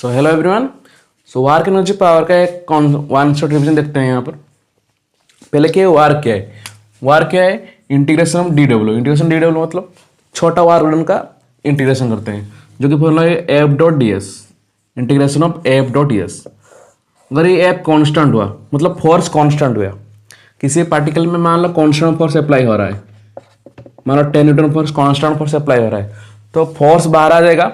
So hello everyone. सो वार्क energy power का एक वन शॉट रिविजन देखते हैं यहाँ पर। पहले क्या है वार्क क्या है? वार्क क्या है? Integration of D W. Integration D W मतलब छोटा वार्क डन का इंटीग्रेशन करते हैं, जो कि फॉर्मूला है F dot D S. Integration of F dot D S. अगर ये एफ कॉन्स्टेंट हुआ मतलब फोर्स कॉन्स्टेंट हुआ, किसी पार्टिकल में मान लो कॉन्स्टेंट फोर्स अप्लाई हो रहा है, मान लो 10 Newton force constant force apply हो रहा है, तो फोर्स बाहर आ जाएगा,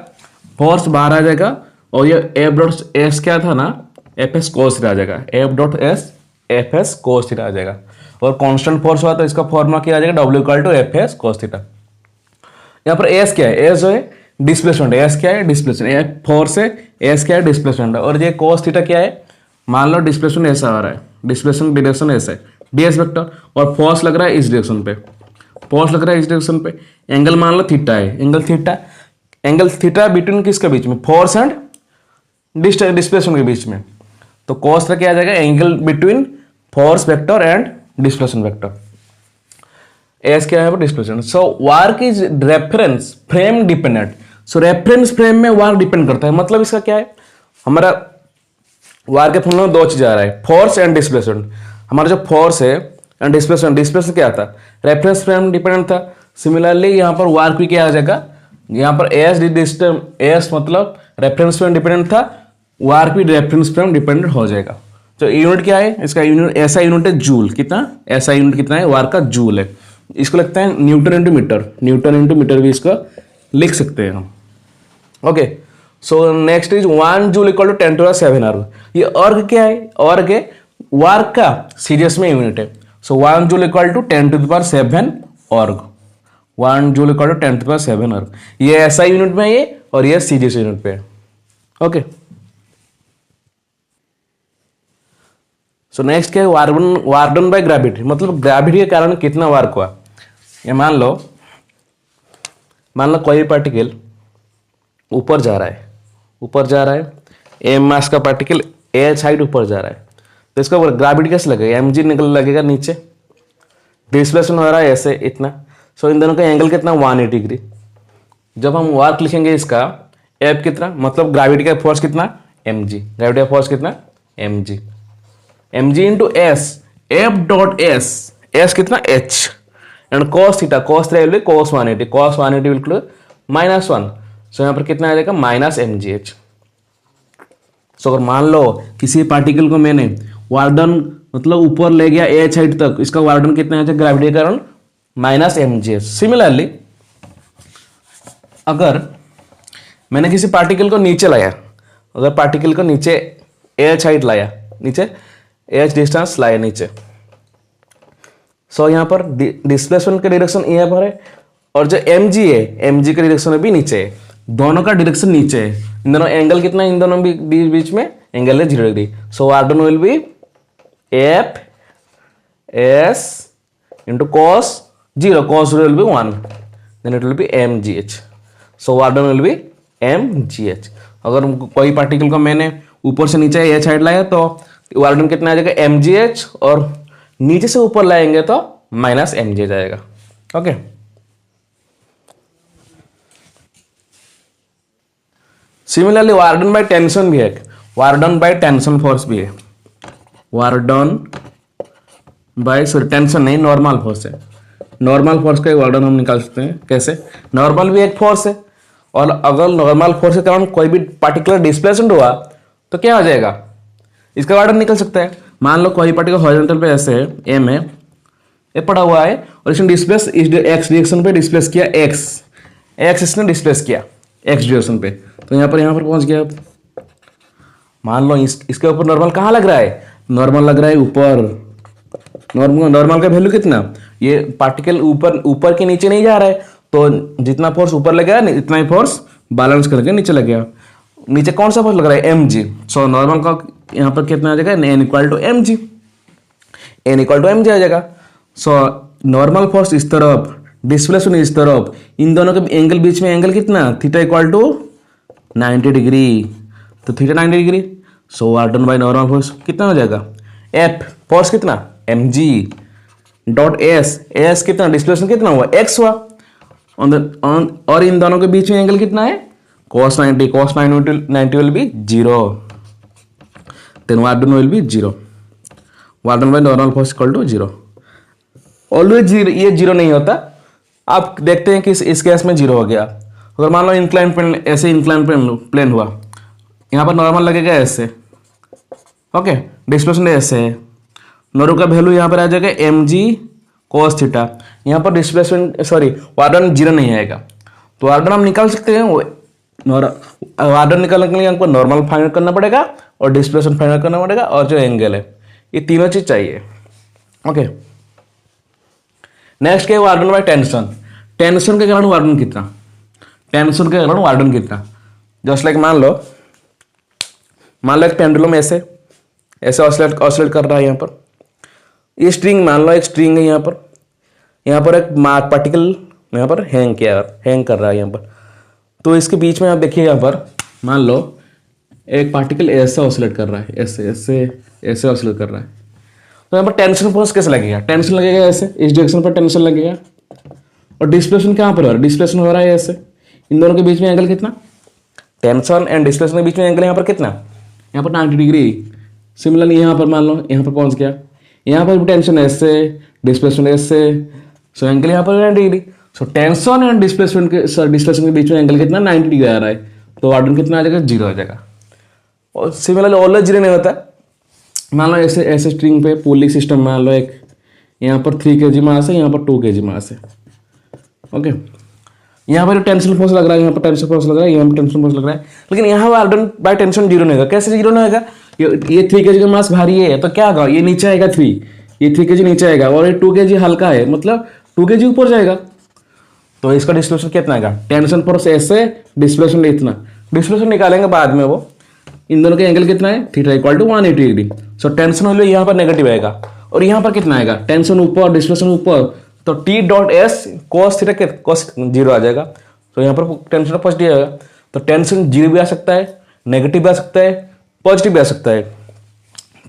फोर्स बाहर आ जाएगा और ये एफ डॉट एस क्या था ना, एफ एस कोस थीटा आ जाएगा। F dot S F S cos theta आ जाएगा। और कांस्टेंट फोर्स हुआ तो इसका फॉर्मूला क्या आ जाएगा, W equal to F S cos theta. यहाँ पर एस क्या है? एस जो है डिस्प्लेसमेंट। एस क्या है? डिस्प्लेसमेंट। फोर्स है, एस क्या है? डिस्प्लेसमेंट। और ये कोस थीटा क्या है? मान लो डिस्प्लेसमेंट ऐसा आ रहा है, डिस्प्लेसमेंट डायरेक्शन ऐसा है डीएस वेक्टर, और फोर्स लग रहा है इस डायरेक्शन पे, फोर्स लग रहा है इस डायरेक्शन पे। एंगल मान लो थीटा है, एंगल थीटा बिटवीन किसके बीच में? फोर्स एंड डिस्प्लेसमेंट के बीच में। तो कॉस क्या आ जाएगा? Angle between force vector and displacement vector. S क्या है? डिस्प्लेसमेंट। सो वार्क is reference frame dependent. So reference frame में वार्क डिपेंड करता है। मतलब इसका क्या है? हमारा वार्क के फॉर्मूला में दो चीज आ रहा है, फोर्स एंड डिस्प्लेसमेंट। हमारा जो फोर्स है एंड डिस्प्लेसमेंट क्या था? रेफरेंस फ्रेम डिपेंडेंट था। सिमिलरली यहाँ पर वार्क भी क्या आ जाएगा? यहाँ पर एस मतलब रेफरेंस फ्रेम डिपेंडेंट था, वार्क भी रेफरेंस फ्रेम डिपेंडेंट हो जाएगा। तो यूनिट क्या है इसका? यूनिट ऐसा यूनिट है जूल। कितना? ऐसा यूनिट कितना है? वार्क का जूल है। इसको लगता है newton into metre. Newton into metre भी इसको लिख सकते हैं हम। Okay, so next is 1 joule equal to 10⁷ erg. ये अर्ग क्या है? अर्ग है वार्क का सीरियस में यूनिट है। सो 1 जूल इक्वल टू 10⁷ अर्ग। 1 जूल इक्वल टू 10⁷ अर्ग। ये ऐसा यूनिट में ये, और ये सीरियस यूनिट पे है। ओके, सो नेक्स्ट क्या है? वार्क डन बाय ग्रेविटी। मतलब ग्रेविटी के कारण कितना वार्क हुआ। ये मान लो कोई पार्टिकल ऊपर जा रहा है, एम मास का पार्टिकल ए साइड ऊपर जा रहा है, तो इसका ग्रेविटी कैसे लगेगा? एम जी लगेगा नीचे, डिस्प्लेसमेंट हो रहा है ऐसे इतना। सो इन दोनों का एंगल कितना? 180 डिग्री। जब हम वार्क लिखेंगे इसका एफ कितना, मतलब ग्रेविटी का फोर्स कितना? M G. ग्रेविटी का फोर्स कितना? M G. M G into S, F dot S, S कितना? H. And cos theta, cos theta will be cos 180, cos 180 will equal -1। So यहाँ पर कितना आ जाएगा? Minus M G H. So अगर मान लो किसी पार्टिकल को मैंने वार्डन मतलब ऊपर ले गया एच हाइट तक, इसका वार्डन कितना आ जाएगा ग्रेविटी के कारण? Minus M G H. Similarly अगर मैंने किसी पार्टिकल को नीचे लाया, अगर पार्टिकल को नीचे एच हाइट लाया, नीचे एच डिस्टेंस लाया नीचे, सो यहाँ पर डिस्प्लेसमेंट का डायरेक्शन यहाँ पर है, और जो एम जी है, एम जी का डायरेक्शन भी नीचे है। दोनों का डायरेक्शन नीचे है। इन दोनों एंगल कितना? इन दोनों बीच में एंगल है 0 degree. So warden will be F S into cos 0, cos 0 will be 1, then it will be mgh. So warden will be mgh. अगर कोई पार्टिकल को मैंने ऊपर से नीचे एच हाइट लाया तो वार्डन कितना आ जाएगा? mgh, और नीचे से ऊपर लाएंगे तो माइनस mgh आएगा। Okay, similarly work done by tension भी है, वार्डन बाय टेंशन फोर्स भी है। वार्डन बाय टेंशन नहीं, नॉर्मल फोर्स है। नॉर्मल फोर्स का वार्डन हम निकाल सकते हैं। कैसे? नॉर्मल भी एक फोर्स है, और अगर नॉर्मल फोर्स के कारण कोई भी पार्टिकुलर डिस्प्लेसमेंट हुआ तो क्या हो जाएगा? इसका वार्डन निकल सकता है। मान लो कोई पार्टिकल हॉरिजॉन्टल पे ऐसे है, एम है, ये पड़ा हुआ है, और इसने डिस्प्लेस इस एक्स डायरेक्शन पे डिस्प्लेस किया, एक्स इसने डिस्प्लेस किया एक्स डायरेक्शन पे, तो यहाँ पर पहुंच गया। मान लो इसके ऊपर नॉर्मल कहाँ लग रहा है? नॉर्मल लग रहा है ऊपर। नॉर्मल का वैल्यू कितना? ये पार्टिकल ऊपर के नीचे नहीं जा रहा है, तो जितना फोर्स ऊपर लगेगा इतना ही फोर्स बैलेंस करके नीचे लग गया। नीचे कौन सा फोर्स लग रहा है? M G. सो नॉर्मल का यहाँ पर कितना आ जाएगा? N equal to M G. N equal to M G आ जाएगा। सो नॉर्मल फोर्स इस तरफ, डिस्प्लेसमेंट इस तरफ, इन दोनों के एंगल बीच में एंगल कितना? Theta equal to 90 degree. तो theta 90 degree. So work done by normal force कितना हो जाएगा? एफ फोर्स कितना? M G dot S, S कितना? डिस्प्लेसमेंट कितना हुआ? एक्स हुआ। और इन दोनों के बीच में एंगल कितना है? cos 90 will be 0, then y done will be 0, y done by normal force equal to 0. Always ये 0 नहीं होता. आप देखते हैं कि इस केस में 0 हो गया. अगर मान लो इंक्लाइन प्लेन, ऐसे इंक्लाइन प्लेन हुआ, यहाँ पर नॉर्मल लगेगा ऐसे, ओके, डिस्प्लेसमेंट ऐसे है, नॉर्मल का वैल्यू यहाँ पर आ जाएगा mg cos थीटा. यहाँ पर डिस्प्लेसमेंट सॉरी वार्डन 0 नहीं आएगा, तो वार्डन हम निकाल सकते हैं. वार्डन निकालने के लिए हमको नॉर्मल फाइंड करना पड़ेगा और डिस्प्लेसमेंट फाइंड करना पड़ेगा और जो एंगल है, ये तीनों चीज चाहिए. ओके, नेक्स्ट क्या है वार्डन बाय टेंशन. टेंशन के कारण वार्डन कितना, टेंशन के कारण वार्डन कितना. जस्ट लाइक मान लो एक पेंडुलम ऐसे ऑसिलेट कर रहा है. यहाँ पर ये स्ट्रिंग, मान लो एक स्ट्रिंग है, यहाँ पर एक पार्टिकल यहाँ पर हैंग कर रहा है यहाँ पर. तो इसके बीच में आप देखिए, यहाँ पर मान लो एक पार्टिकल ऐसे ऑसिलेट कर रहा है, ऐसे ऑसिलेट कर रहा है. तो यहाँ पर टेंशन फोर्स कैसे लगेगा, टेंशन लगेगा ऐसे, इस डायरेक्शन पर टेंशन लगेगा. और डिस्प्लेसमेंट कहाँ पर हो रहा है, डिस्प्लेसमेंट हो रहा है ऐसे. इन दोनों के बीच में एंगल कितना, टेंशन एंड डिस्प्लेसमेंट के बीच में एंगल यहाँ पर कितना, यहाँ पर 90 डिग्री. सिमिलरली यहाँ पर मान लो यहाँ पर पहुँच गया, यहाँ पर भी टेंशन ऐसे, डिस्प्लेसमेंट ऐसे, सो एंगल यहाँ पर 90 degree. So tension and displacement के बीच में एंगल कितना 90 डिग्री आ रहा है. तो वार्डन कितना आ जाएगा, 0 आ जाएगा. और सिमिलरली ऑलवेज 0 नहीं होता. मान लो ऐसे स्ट्रिंग पे पुलिंग सिस्टम, मान लो एक यहाँ पर 3 kg मास है, यहाँ पर 2 kg मास है. ओके, यहाँ पर टेंशन फोर्स लग रहा है, यहाँ पर टेंशन फोर्स लग रहा है, यहाँ पर टेंशन फोर्स लग रहा है, लेकिन यहाँ वार्डन बाय टेंशन 0 नहीं होगा. कैसे 0 नहीं होगा, ये 3 kg का मास भारी है तो क्या होगा, ये नीचे आएगा 3, ये 3 kg नीचे आएगा, और ये 2 kg हल्का है, मतलब 2 kg ऊपर जाएगा. तो इसका डिस्प्लेसमेंट कितना आएगा, टेंशन फोर्स ऐसे, डिस्प्लेसमेंट इतना. डिस्प्लेसमेंट निकालेंगे बाद में. वो इन दोनों के एंगल कितना है, theta equal to 180 degree. So tension value यहाँ पर नेगेटिव आएगा, और यहाँ पर कितना आएगा, टेंशन ऊपर डिस्प्लेसमेंट ऊपर, तो T dot S cos theta cos 0 आ जाएगा. तो यहाँ पर टेंशन पॉजिटिव आएगा. तो टेंशन 0 भी आ सकता है, नेगेटिव भी आ सकता है, पॉजिटिव भी आ सकता है.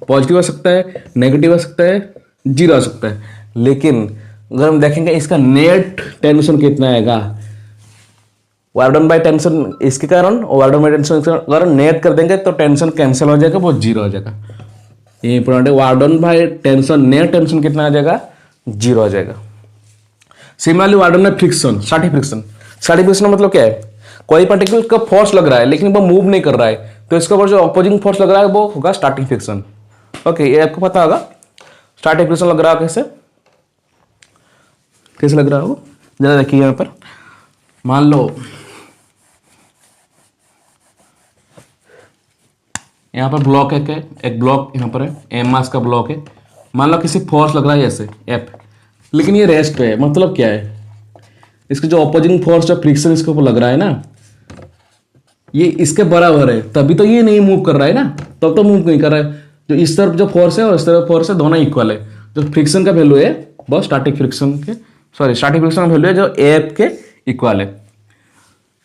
पॉजिटिव आ सकता है, नेगेटिव आ सकता है, 0 आ सकता है. लेकिन अगर हम देखेंगे इसका नेट टेंशन कितना आएगा, वार्डन बाय टेंशन इसके कारण और वार्डन बाय टेंशन के कारण नेट कर देंगे तो टेंशन कैंसिल हो जाएगा, वो 0 हो जाएगा. ये इंपॉर्टेंट है. Work done by tension, net tension कितना आ जाएगा, 0 आ जाएगा. Similarly work done by friction, static friction मतलब क्या है, कोई पार्टिकल का फोर्स लग रहा है लेकिन वो मूव नहीं कर रहा है, तो इसके ऊपर जो अपोजिंग फोर्स लग रहा है वो होगा स्टैटिक फ्रिक्शन. ओके, ये आपको पता होगा स्टैटिक फ्रिक्शन लग रहा है कैसे लग रहा है वो. जरा देखिए, यहाँ पर मान लो यहाँ पर ब्लॉक है, एक ब्लॉक यहाँ पर है, एम मास का ब्लॉक है. मान लो किसी फोर्स लग रहा है ऐसे एफ, लेकिन ये रेस्ट पे है. मतलब क्या है, इसके जो अपोजिंग फोर्स जो फ्रिक्शन इसके ऊपर लग रहा है ना, ये इसके बराबर है, तभी तो ये नहीं मूव कर रहा है ना, तब तो मूव नहीं कर रहा है. जो इस तरफ जो फोर्स है और इस तरफ फोर्स है, दोनों इक्वल है. जो फ्रिक्शन का वैल्यू है वो स्टैटिक फ्रिक्शन का वैल्यू है जो एफ के इक्वल है.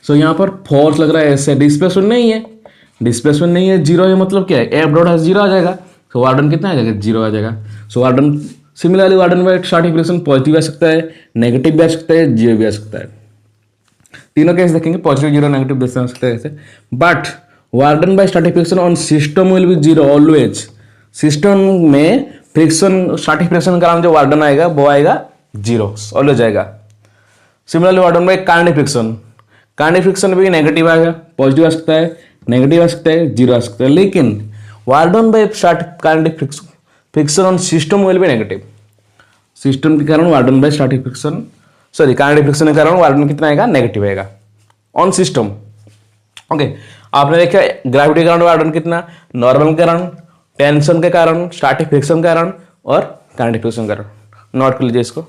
सो यहाँ पर फोर्स लग रहा है ऐसे, डिस्प्लेसमेंट नहीं है, 0 है. मतलब क्या है, एफ डॉट 0 आ जाएगा. सो वार्डन कितना आ जाएगा, 0 आ जाएगा. So work done similarly work done by static friction positive आ सकता है, नेगेटिव भी आ सकता है, 0 भी आ सकता है. तीनों केस देखेंगे, पॉजिटिव 0 नेगेटिव दे सकते हैं ऐसे. But work done by static friction on system will be 0 always. System में फ्रिक्शन, स्टैटिक फ्रिक्शन का जो वार्डन आएगा वो आएगा 0 ऑलवेज आएगा. Similarly work done by kinetic friction भी नेगेटिव आएगा, पॉजिटिव आ सकता है, नेगेटिव आ सकता है, 0 आ सकता है. लेकिन work done by kinetic friction on system will be negative. System के कारण वार्डन बाय काइनेटिक फ्रिक्शन के कारण वार्डन कितना आएगा, नेगेटिव आएगा ऑन सिस्टम. ओके, आपने देखा ग्रेविटी के कारण वार्डन कितना, नॉर्मल के कारण, टेंशन के कारण, स्टैटिक फ्रिक्शन के कारण और काइनेटिक फ्रिक्शन के कारण. नोट कर लीजिए इसको.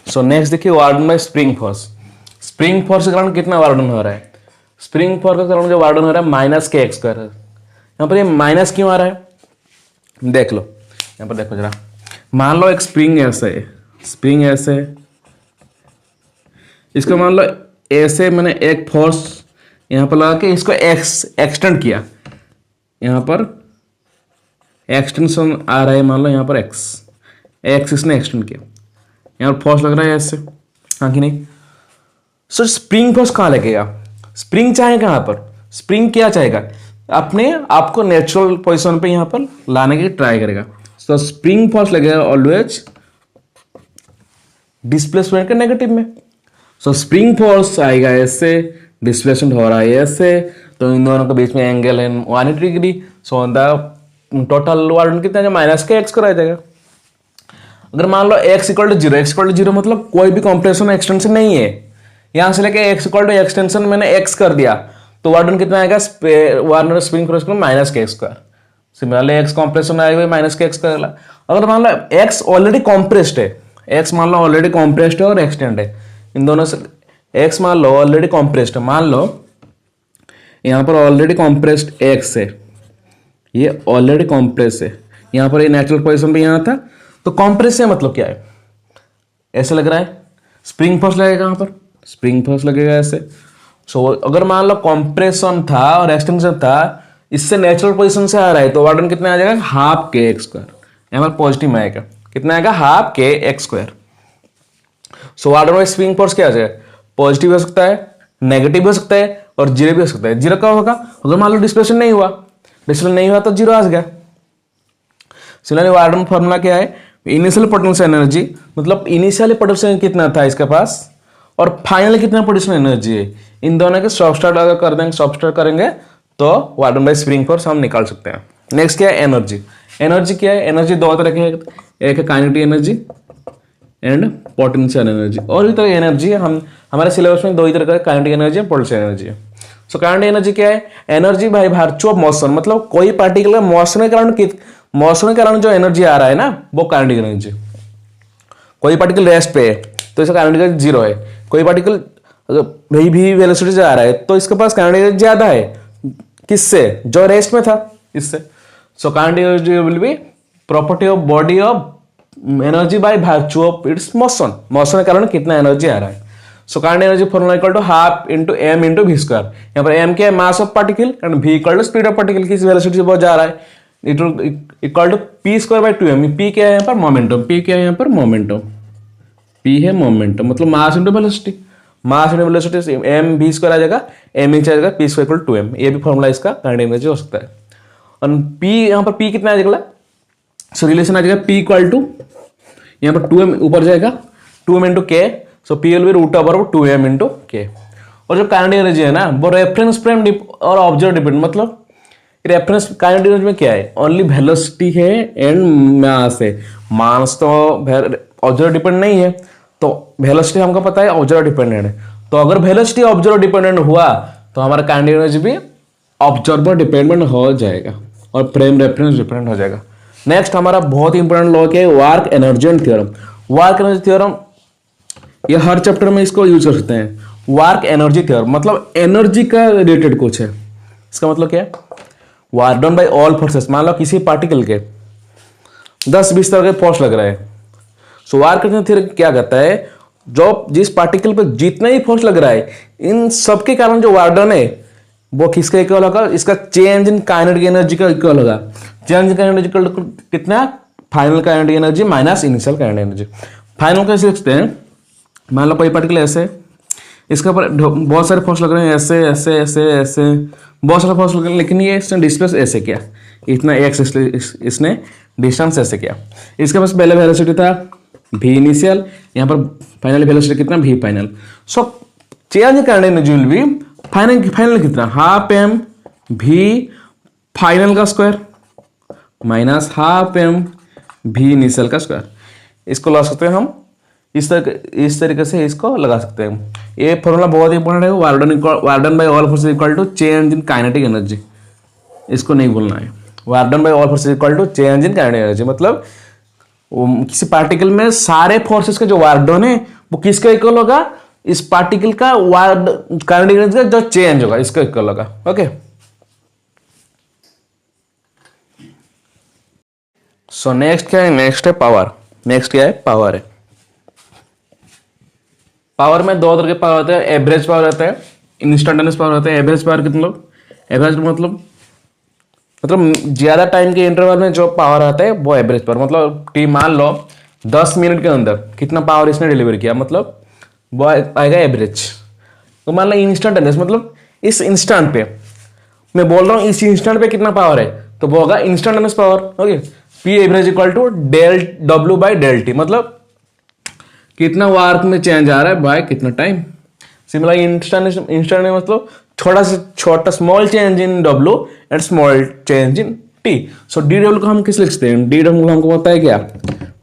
सो नेक्स्ट देखिए warden bye spring force. Spring force के कारण कितना वार्डन हो रहा है, स्प्रिंग फोर्स के कारण जो वार्डन हो रहा है -kx². यहाँ पर ये माइनस क्यों आ रहा है, देख लो. यहाँ पर देखो जरा, मान लो एक स्प्रिंग ऐसे है, इसको मान लो ऐसे, मैंने एक फोर्स यहाँ पर लगा के इसको एक्सटेंड किया. यहाँ पर एक्सटेंशन आ रहा है, मान लो यहाँ पर एक्स इसने एक्सटेंड किया. यहाँ पर फोर्स लग रहा है ऐसे, हाँ कि नहीं। सो स्प्रिंग फोर्स कहाँ लगेगा, स्प्रिंग चाहेगा यहाँ पर, स्प्रिंग क्या चाहेगा, अपने आपको नेचुरल पोजिशन पे यहाँ पर लाने की ट्राई करेगा। सो स्प्रिंग फोर्स लगेगा ऑलवेज डिस्प्लेसमेंट के नेगेटिव में। सो स्प्रिंग फोर्स आएगा ऐसे, डिस्प्लेसमेंट हो रहा है ऐसे, तो इन दोनों के बीच में एंगल है 180 degree. So the total work done कितना है, माइनस के एक्स कराया जाएगा। अगर मान लो x equal to zero, X equal to zero मतलब कोई भी कॉम्प्रेशन एक्सटेंशन नहीं है, यहां से लेके x इक्वल टू एक्सटेंशन मैंने x कर दिया, तो वार्डन कितना आएगा, warden spring force minus K x square. Similarly x compression आएगा माइनस के एक्स स्क्वायर। अगर मान लो x ऑलरेडी कॉम्प्रेस्ड है, x मान लो ऑलरेडी कॉम्प्रेस्ड है और एक्सटेंड है, इन दोनों से x मान लो ऑलरेडी कॉम्प्रेस्ड है, मान लो यहां पर ऑलरेडी कॉम्प्रेस्ड x है, ये ऑलरेडी कॉम्प्रेस है, यहां पर ये नेचुरल पोजीशन पे यहां था, तो कॉम्प्रेस है मतलब क्या है, ऐसे लग रहा है, स्प्रिंग फोर्स लगेगा यहां पर, स्प्रिंग फोर्स लगेगा ऐसे। सो अगर मान लो कॉम्प्रेशन था और एक्सटेंशन था, इससे नेचुरल पोजीशन से आ रहा है, तो वार्डन कितना आ जाएगा, हाफ के एक्स स्क्वायर, यहाँ पर पॉजिटिव में आएगा, कितना आएगा, हाफ के एक्स स्क्वायर। सो वार्डन में स्प्रिंग फोर्स क्या आ जाएगा, पॉजिटिव हो सकता है, नेगेटिव हो सकता है और जीरो भी हो सकता है। जीरो कब होगा, अगर मान लो डिस्प्लेसमेंट नहीं हुआ, डिस्प्लेसमेंट नहीं हुआ तो जीरो आ गया। सिमिलरली वार्डन फॉर्मूला क्या है, इनिशियल पोटेंशियल एनर्जी, मतलब इनिशियल पोटेंशियल कितना था इसके पास और फाइनल कितना पोटेंशियल एनर्जी है, इन दोनों के सब्सट्रैक्ट अगर कर देंगे, सब्सट्रैक्ट करेंगे तो वार्डन बाय स्प्रिंग फोर्स हम निकाल सकते हैं। नेक्स्ट क्या है, एनर्जी। एनर्जी क्या है, एनर्जी दो तरह की है, एक है kinetic energy and potential energy. और भी तरह एनर्जी है, हम हमारे सिलेबस में दो ही तरह का काइनेटिक एनर्जी और पोटेंशियल एनर्जी है। सो काइनेटिक एनर्जी क्या है, energy by virtue of motion, मतलब कोई पार्टिकुलर मोशन के कारण जो एनर्जी आ रहा है ना, वो काइनेटिक एनर्जी। कोई पार्टिकल रेस्ट पे है तो इसका काइनेटिक एनर्जी जीरो है, कोई पार्टिकल अगर भी वेलोसिटी से आ रहा है तो इसके पास काइनेटिक एनर्जी ज्यादा है, किससे, जो रेस्ट में था, इससे। So kinetic energy will be property of body of energy by virtue of its motion, motion के कारण कितना एनर्जी आ रहा है। So kinetic energy formula equal to half into M into V square. यहाँ पर एम क्या है, mass of particle, and V equal to speed of particle, किस वेलोसिटी से बहुत जा रहा है, equal to P square by 2m। P क्या है यहाँ पर, मोमेंटम, पी क्या है यहाँ पर, मोमेंटम, पी है मोमेंटम, मतलब mass into velocity, mass into velocity, M V square आ जाएगा, एम इंच आ जाएगा, P square equal to 2m। ये भी फॉर्मूला इसका काइनेटिक एनर्जी हो सकता है। और पी यहाँ पर पी कितना आ जाएगा, सो रिलेशन आ जाएगा पी इक्वल टू, यहाँ पर 2m ऊपर जाएगा, 2m into K, so P will be root over 2m into K. और जो काइनेटिक एनर्जी है ना, वो रेफरेंस फ्रेम और ऑब्जर्व डिपेंड, मतलब रेफरेंस काइनेटिक एनर्जी में क्या है, ओनली वेलोसिटी है एंड मास है, मास तो ऑब्जर्व डिपेंड नहीं है, तो वेलोसिटी हमको पता है ऑब्जर्व डिपेंडेंट है, तो अगर वेलोसिटी ऑब्जर्व डिपेंडेंट हुआ तो हमारा काइनेटिक एनर्जी भी ऑब्जर्वर डिपेंडेंट हो जाएगा और फ्रेम रेफरेंस डिपेंडेंट हो जाएगा। नेक्स्ट हमारा बहुत इंपॉर्टेंट लॉ क्या है, work energy and theorem. Work energy theorem ये हर चैप्टर में इसको यूज कर सकते हैं। वर्क एनर्जी थ्योरम मतलब एनर्जी का रिलेटेड कुछ है, इसका मतलब क्या है, work done bye all forces. मान लो किसी पार्टिकल के 10-20 तरह के फोर्स लग रहा है, सो वर्क एनर्जी थ्योरम क्या कहता है, जो जिस पार्टिकल पे जितना ही फोर्स लग रहा है, इन सबके कारण जो वर्क डन है वो किसका इक्वल होगा, इसका चेंज इन काइनेटिक एनर्जी का इक्वल होगा। चेंज इन काइनेटिक एनर्जी कितना, final kinetic energy minus initial kinetic energy. Final कैसे लिखते हैं, मान लो कोई पार्टिकल ऐसे, इसके ऊपर बहुत सारे फोर्स लग रहे हैं, ऐसे ऐसे ऐसे ऐसे बहुत सारे फोर्स लग रहे हैं, लेकिन ये इसने डिस्प्लेस ऐसे किया, इतना एक्स इसने डिस्टेंस ऐसे किया। इसके पास पहले वेलोसिटी था v इनिशियल, यहाँ पर फाइनल वेलोसिटी कितना, v final. So change kinetic energy will be final कितना, हाफ एम v फाइनल का square minus half M v initial का स्क्वायर। इसको ला सकते हैं हम इस तरीके से इसको लगा सकते हैं। ये फॉर्मूला बहुत इंपॉर्टेंट है, work done by all forces equal to change in kinetic energy, इसको नहीं भूलना है। Work done by all forces equal to change in kinetic energy मतलब किसी पार्टिकल में सारे फोर्सेस का जो वर्क डन है वो किसका इक्वल होगा, इस पार्टिकल का काइनेटिक एनर्जी का जो चेंज होगा इसका इक्वल होगा। ओके, सो नेक्स्ट क्या है, नेक्स्ट है पावर। नेक्स्ट क्या है, पावर है। पावर में दो तरह के पावर होते हैं, एवरेज पावर होता है, इंस्टेंटेनियस पावर होता है। एवरेज पावर कितना, एवरेज मतलब ज्यादा टाइम के इंटरवल में जो पावर आता है वो एवरेज पावर। मतलब टी मान लो 10 मिनट के अंदर कितना पावर इसने डिलीवर किया, मतलब वो आएगा एवरेज। तो मान लो इंस्टेंट मतलब इस इंस्टेंट पे मैं बोल रहा हूँ, इस इंस्टेंट पे कितना पावर है, तो वो होगा instantaneous power. Okay, P average equal to del W by del T, मतलब कितना वार्क में चेंज आ रहा है बाय कितना टाइम। सिमिलर इंस्टेंट मतलब छोटा से छोटा small change in W and small change in T. So D W को हम किस लिखते हैं, डी डब्ल्यू हमको पता है क्या,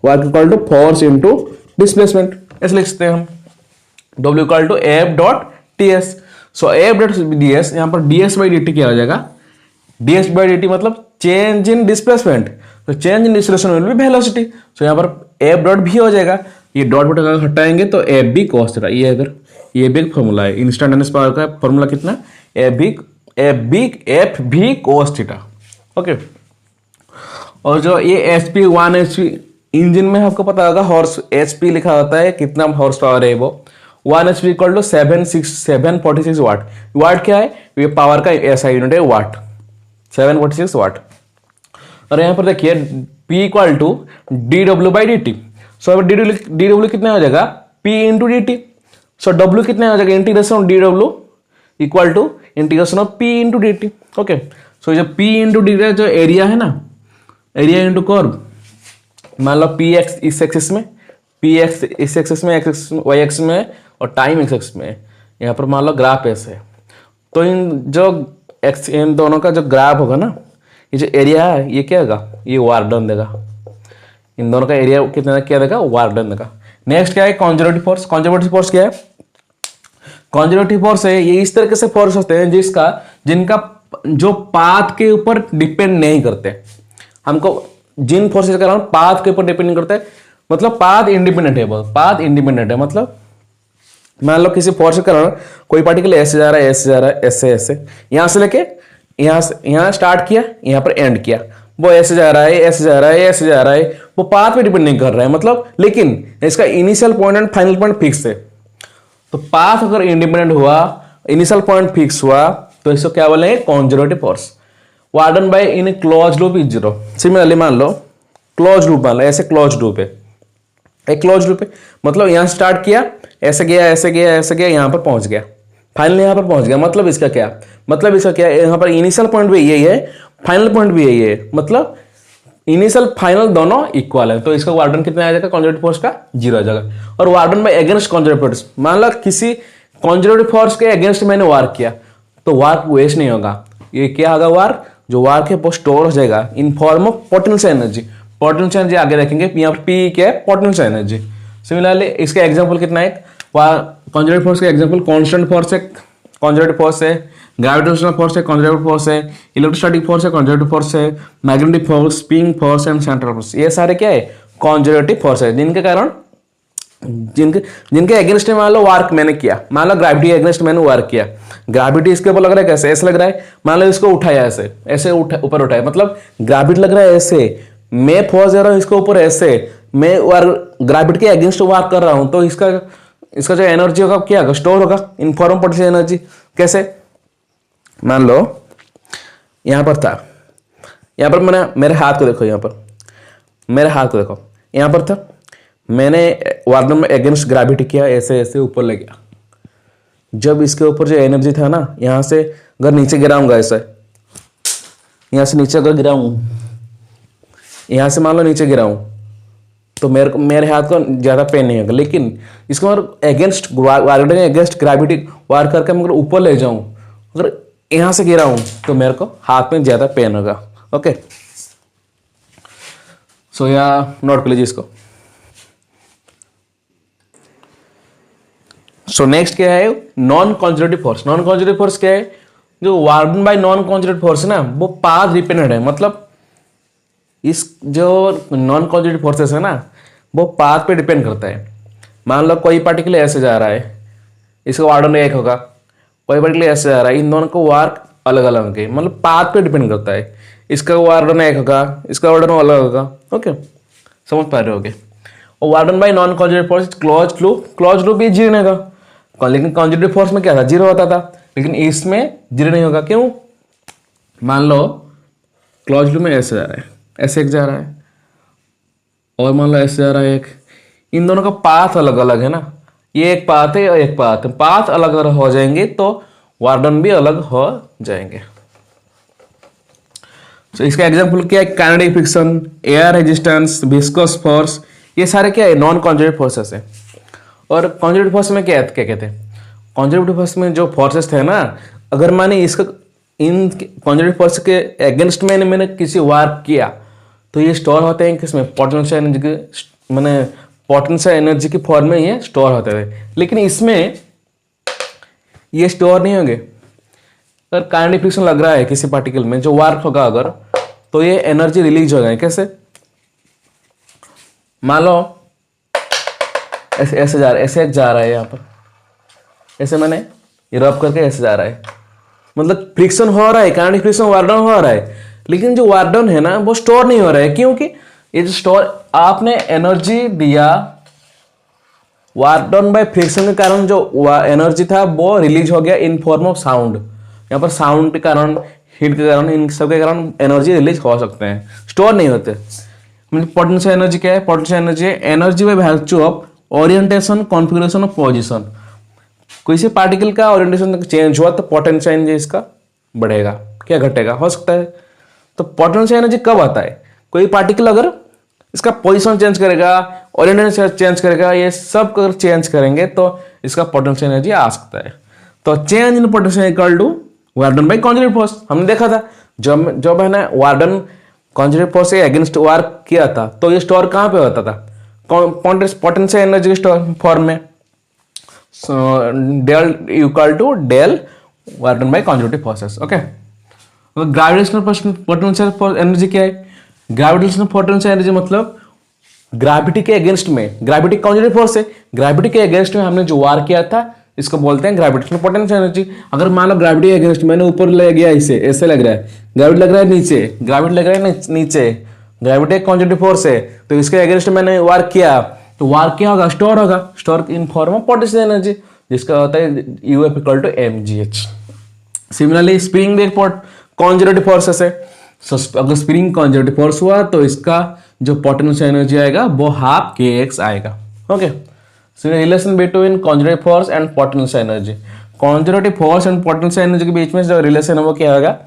work equal to force into displacement, ऐसे लिखते हैं हम। W equal to F dot T S. So F dot D S, यहाँ पर D S by D T क्या हो जाएगा, D S by D T मतलब चेंज इन डिस्प्लेसमेंट, तो change in displacement will be velocity. So यहाँ पर F dot भी हो जाएगा, ये डॉट डॉट अगर हटाएंगे तो एफ बी कॉस थीटा, ये अगर ये भी एक फॉर्मूला है इंस्टेंटेनियस पावर का, फॉर्मूला कितना, एफ भी कॉस थीटा। ओके, और जो ये H P 1 H P engine में आपको पता होगा हॉर्स एच पी लिखा होता है, कितना हॉर्स पावर है वो, 1 एच पी इक्वल टू 746 वाट। वाट क्या है, ये पावर का ऐसा यूनिट है वाट, 746 वाट। और यहाँ पर देखिए P equal to D W by D T. So अब डी डब्ल्यू कितना हो जाएगा, P into D T. So W कितना हो जाएगा, integration of D W equal to integration of P into D T. Okay, so जो P into D T जो area है ना, एरिया इंटू कर्व, मान लो पी एक्स इस एक्सिस में, पी एक्स इस एक्सिस में, एक्स एक्सिस वाई एक्स में, और टाइम एक्स एक्सिस में। यहाँ पर मान लो ग्राफ ऐसे है, तो इन दोनों का जो ग्राफ होगा ना, ये जो एरिया है ये क्या होगा, ये वार्क डन देगा। इन दोनों का एरिया कितना क्या देगा, वार्क डन देगा। नेक्स्ट क्या है, कंजर्वेटिव फोर्स। कंजर्वेटिव फोर्स क्या है, कंजर्वेटिव फोर्स है ये इस तरीके से फोर्स होते हैं जिनका जो पाथ के ऊपर डिपेंड नहीं करते। हमको जिन फोर्सेस का पाथ के ऊपर डिपेंड नहीं करते, मतलब पाथ इंडिपेंडेंट है, पाथ इंडिपेंडेंट है। मतलब मान लो किसी फोर्स के कारण कोई पार्टिकल ऐसे जा रहा है, ऐसे जा रहा है, ऐसे ऐसे, यहां से लेके यहां स्टार्ट किया, यहां पर एंड किया, वो ऐसे जा रहा है, ऐसे जा रहा है, ऐसे जा रहा है, वो पाथ पे डिपेंड नहीं कर रहा है। मतलब लेकिन इसका initial point and final point fix है। तो पाथ अगर इंडिपेंडेंट हुआ, इनिशियल पॉइंट फिक्स हुआ, तो इसको क्या बोलेंगे, conservative force. Work done by in close loop is zero. Similarly मान लो क्लोज लूप, मान लो ऐसे क्लोज लूप है, एक क्लोज लूप है, मतलब यहां स्टार्ट किया, ऐसे गया, ऐसे गया, ऐसे गया, यहां पर पहुंच गया, फाइनल यहां पर पहुंच गया। मतलब इसका क्या, मतलब इसका क्या है, यहां पर इनिशियल पॉइंट भी यही है, फाइनल पॉइंट भी यही है, मतलब इनिशियल फाइनल दोनों इक्वल है। तो इसका वार्डन कितना आ जाएगा, कंजर्वेटिव फोर्स का 0 आ जाएगा। और work done by against conservative force, मान लो किसी कंजर्वेटिव फोर्स के अगेंस्ट मैंने वार्क किया, तो वार्क वेस्ट नहीं होगा। ये क्या होगा, वार्क जो वार्क है वो स्टोर हो जाएगा इन form of potential energy. Potential energy आगे देखेंगे, यहाँ पर पी क्या है, पोटेंशियल एनर्जी। सिमिलरली इसका एग्जांपल कितना है, कंजर्वेटिव फोर्स का एग्जांपल कांस्टेंट फोर्स है, कंजर्वेटिव फोर्स है, ग्रेविटेशनल फोर्स है, कंजर्वेटिव फोर्स है, इलेक्ट्रोस्टैटिक फोर्स है, कंजर्वेटिव फोर्स है, magnetic force, spring force and central force, ये सारे क्या है, कंजर्वेटिव फोर्स है, जिनके कारण जिनके अगेंस्ट मान लो वार्क मैंने किया, मान लो ग्रेविटी अगेंस्ट मैंने वार्क किया, ग्रेविटी इसके ऊपर लग रहा है कैसे, ऐसे लग रहा है, मान लो इसको उठाया ऐसे, ऐसे ऊपर उठाया, मतलब ग्रेविटी लग रहा है ऐसे, मैं फोर्स दे रहा हूं इसके ऊपर ऐसे, मैं ग्रेविटी के अगेंस्ट वार्क कर रहा हूं, तो इसका जो एनर्जी होगा क्या होगा, स्टोर होगा इन फॉर्म ऑफ पोटेंशियल एनर्जी। कैसे, मान लो यहां पर था, यहां पर मैंने मेरे हाथ को देखो, यहां पर मेरे हाथ को देखो, यहां पर था, मैंने वार्डन में अगेंस्ट ग्रेविटी किया, ऐसे ऐसे ऊपर ले गया। जब इसके ऊपर जो एनर्जी था ना, यहां से अगर नीचे गिराऊंगा ऐसे, यहां से नीचे अगर गिराऊं, यहां से मान लो नीचे गिराऊं, तो मेरे हाथ को ज्यादा पेन नहीं होगा। लेकिन इसको अगर अगेंस्ट वार्डन अगेंस्ट ग्रेविटी वार करके मैं ऊपर ले जाऊं, अगर यहां से गिरा हूं, तो मेरे को हाथ में ज्यादा पेन होगा। ओके, सो यहाँ नोट कर लीजिए इसको। सो नेक्स्ट क्या है, non conservative force. Non conservative force क्या है, जो warden bye non conservative force है ना, वो पाथ डिपेंडेंट है। मतलब इस जो नॉन कंजर्वेटिव फोर्सेस है ना, वो पाथ पे डिपेंड करता है। मान लो कोई पार्टिकल ऐसे जा रहा है, इसका वार्डन एक होगा, कोई पार्टिकल ऐसे जा रहा है, इन दोनों को वार्क अलग अलग होंगे, मतलब पाथ पे डिपेंड करता है। इसका वार्डन एक होगा, इसका वार्डन अलग होगा। ओके, समझ पा रहे होगे। और work done bye non conservative force close loop भी जीरो नहीं होगा। लेकिन कंजर्वेटिव फोर्स में क्या था, जीरो होता था, लेकिन इसमें जीरो नहीं होगा। क्यों, मान लो क्लोज लूप में ऐसे जा रहा है, ऐसे एक जा रहा है, और मान लो ऐसे आ रहा है एक, इन दोनों का पाथ अलग अलग है ना, ये एक पाथ है और एक पाथ है, पाथ अलग अलग हो जाएंगे तो वर्क डन भी अलग हो जाएंगे। तो इसका एग्जांपल क्या है, kinetic friction, air resistance, viscous force, ये सारे क्या है, नॉन कंजर्वेटिव फोर्सेस है। और कंजर्वेटिव फोर्स में क्या कहते हैं, कंजर्वेटिव फोर्स में जो फोर्सेस थे ना, अगर मैंने इसका इन कंजर्वेटिव फोर्स के अगेंस्ट में मैंने किसी वर्क किया तो ये स्टोर होते हैं किसमें, पोटेंशियल एनर्जी के, मैंने पोटेंशियल एनर्जी की फॉर्म में ये स्टोर होते थे। लेकिन इसमें ये स्टोर नहीं होंगे। अगर काइनेटिक फ्रिक्शन लग रहा है किसी पार्टिकल में, जो वर्क होगा अगर, तो ये एनर्जी रिलीज हो जाए। कैसे, मान लो ऐसे ऐसे जा रहा है, ऐसे जा रहा है यहाँ पर, ऐसे मैंने ये रब करके ऐसे जा रहा है, मतलब फ्रिक्शन हो रहा है, काइनेटिक फ्रिक्शन वर्क डाउन हो रहा है, लेकिन जो वर्क डाउन है ना वो स्टोर नहीं हो रहा है। क्योंकि ये जो स्टोर आपने एनर्जी दिया, वर्क डाउन बाय फ्रिक्शन के कारण जो एनर्जी था वो रिलीज हो गया इन फॉर्म ऑफ साउंड। यहाँ पर साउंड के कारण, हीट के कारण, इन सब के कारण एनर्जी रिलीज हो सकते हैं, स्टोर नहीं होते। पोटेंशियल एनर्जी क्या है, पोटेंशियल एनर्जी है energy by value of orientation, configuration of position. कोई से पार्टिकल का ओरिएंटेशन चेंज हुआ तो पोटेंशियल एनर्जी इसका बढ़ेगा, क्या घटेगा, हो सकता है। तो पोटेंशियल एनर्जी कब आता है, कोई पार्टिकल अगर इसका पोजीशन चेंज करेगा, ओरिएंटेशन चेंज करेगा, ये सब अगर चेंज करेंगे तो इसका पोटेंशियल एनर्जी आ सकता है। तो change in potential equal to work done by conservative force. हमने देखा था जब है ना वर्क डन कंजर्वेटिव फोर्स के अगेंस्ट वर्क किया था तो ये स्टोर कहाँ पे होता था, पोटेंशियल एनर्जी के स्टोर फॉर्म में। Del equal to del work done by conservative forces. Okay, gravitational potential energy क्या है, ग्रेविटेशनल पोटेंशियल एनर्जी मतलब ग्रेविटी के अगेंस्ट में, ग्रेविटी कंजर्वेटिव फोर्स है, ग्रेविटी के अगेंस्ट में हमने जो वार किया था इसको बोलते हैं ग्रेविटेशनल पोटेंशियल एनर्जी। अगर मान लो ग्रेविटी के अगेंस्ट मैंने ऊपर ले गया, इसे ऐसे लग रहा है, ग्रेविटी लग रहा है नीचे, ग्रेविटी लग रहा है नीचे, ग्रेविटी एक कंजर्वेटिव फोर्स है, तो इसके अगेंस्ट मैंने वार किया तो वार क्या होगा, स्टोर होगा, store in form of potential energy, जिसका होता है UF equal to mgh। Similarly spring भी एक कंजर्वेटिव फोर्सेस है, अगर स्प्रिंग कंजर्वेटिव फोर्स हुआ तो इसका जो पोटेंशियल एनर्जी आएगा वो हाफ kx आएगा। Okay, so relation between conservative force and potential energy, conservative force and potential energy के बीच में जो रिलेशन है वो क्या होगा,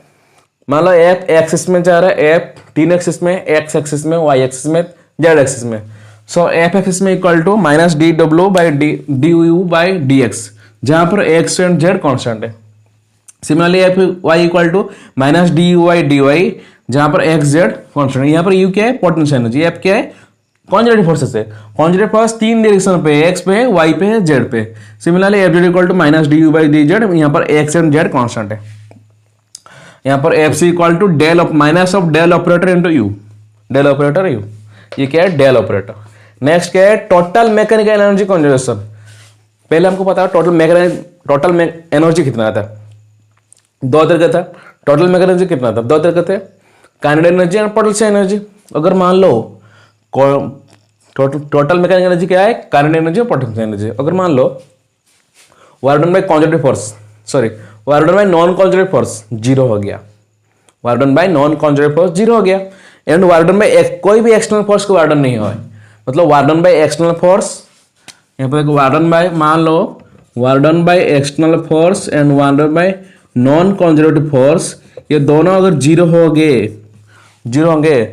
मान लो F एक्सिस में जा रहा है, F 3 एक्सिस में, X एक्सिस में, Y एक्सिस में, Z एक्सिस में। सो F एक्सिस में equal to minus dw by du by dx, जहां पर x एंड z कांस्टेंट है। Similarly F y equal to minus du by dy, जहां पर x z कांस्टेंट है। यहाँ पर u क्या है, पोटेंशियल एनर्जी, F क्या है, कंजर्वेटिव फोर्सेस है। कंजर्वेटिव फोर्स 3 डायरेक्शन पे, x पे है, y पे है, z पे। Similarly F z equal to minus du by dz, यहाँ पर x एंड z कांस्टेंट है। यहाँ पर F c equal to del of minus of del operator into u, del operator u, ये क्या है, डेल ऑपरेटर। नेक्स्ट क्या है, टोटल मैकेनिकल एनर्जी कंजर्वेशन। पहले हमको पता है टोटल एनर्जी कितना आता है, 2 तरह का था। टोटल मैकेनिकल एनर्जी कितना था, 2 तरह के थे, काइनेटिक एनर्जी और पोटेंशियल एनर्जी। अगर मान लो टोटल मैकेनिकल एनर्जी क्या है, काइनेटिक एनर्जी और पोटेंशियल एनर्जी। अगर मान लो work done by conservative force, sorry work done by non conservative force 0 हो गया, work done by non conservative force 0 हो गया। एंड वर्क डन बाय कोई भी एक्सटर्नल फोर्स को वर्क डन नहीं हुआ है, मतलब work done by external force, यहाँ पर वर्क डन बाय, मान लो work done by external force and work done by non conservative force, ये दोनों अगर 0 होंगे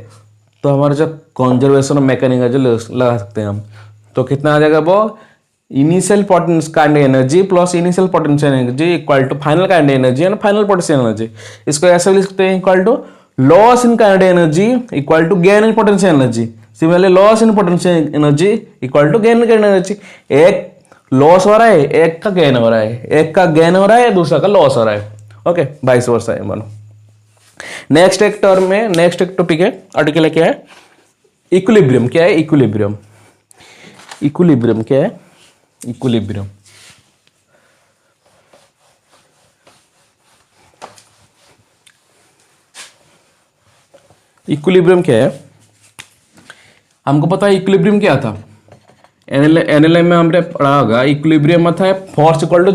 तो हमारे जो कंजर्वेशन मैकेनिज्म जो लगा सकते हैं हम, तो कितना आ जाएगा वो, initial potential kinetic energy plus initial potential energy equal to final kinetic energy and final potential energy. इसको ऐसे भी लिख सकते हैं, equal to loss in kinetic energy equal to gain in potential energy. Similarly loss in potential energy equal to gain in energy. एक loss हो रहा है, एक का गेन हो रहा है, एक का गेन हो रहा है, दूसरा का लॉस हो रहा है। ओके, वाइस वर्सा है मानो। नेक्स्ट एक टर्म में, नेक्स्ट एक टॉपिक है, आर्टिकल क्या है, इक्विलिब्रियम। क्या है इक्विलिब्रियम, इक्विलिब्रियम क्या है, इक्विलिब्रियम इक्विलिब्रियम क्या है, हमको पता है इक्विलिब्रियम क्या था, एनएलएम में हमने पढ़ा होगा। इक्विलिब्रियम था फोर्स इक्वल टू